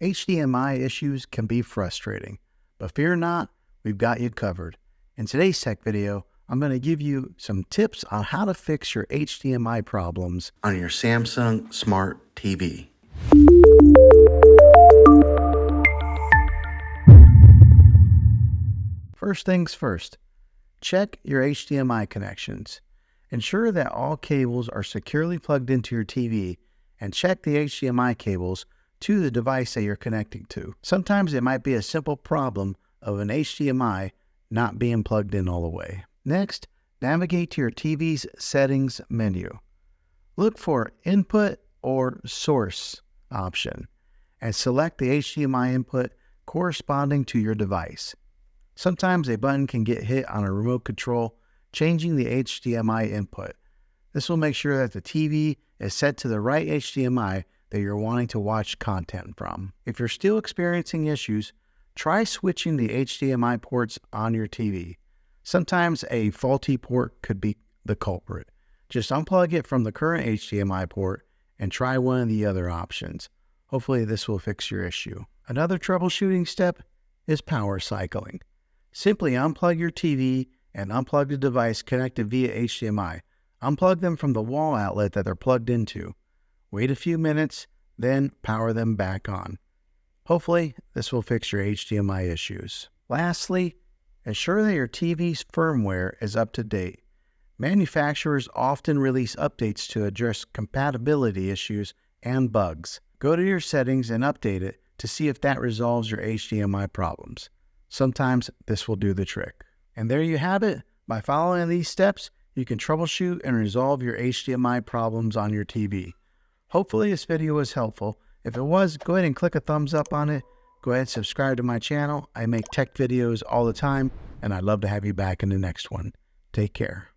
HDMI issues can be frustrating, but fear not, we've got you covered. In today's tech video, I'm going to give you some tips on how to fix your HDMI problems on your Samsung Smart TV. First things first, check your HDMI connections. Ensure that all cables are securely plugged into your TV and check the HDMI cables to the device that you're connecting to. Sometimes it might be a simple problem of an HDMI not being plugged in all the way. Next, navigate to your TV's settings menu. Look for Input or Source option and select the HDMI input corresponding to your device. Sometimes a button can get hit on a remote control, changing the HDMI input. This will make sure that the TV is set to the right HDMI that you're wanting to watch content from. If you're still experiencing issues, try switching the HDMI ports on your TV. Sometimes a faulty port could be the culprit. Just unplug it from the current HDMI port and try one of the other options. Hopefully this will fix your issue. Another troubleshooting step is power cycling. Simply unplug your TV and unplug the device connected via HDMI. Unplug them from the wall outlet that they're plugged into. Wait a few minutes, then power them back on. Hopefully, this will fix your HDMI issues. Lastly, ensure that your TV's firmware is up to date. Manufacturers often release updates to address compatibility issues and bugs. Go to your settings and update it to see if that resolves your HDMI problems. Sometimes this will do the trick. And there you have it. By following these steps, you can troubleshoot and resolve your HDMI problems on your TV. Hopefully this video was helpful. If it was, go ahead and click a thumbs up on it. Go ahead and subscribe to my channel. I make tech videos all the time, and I'd love to have you back in the next one. Take care.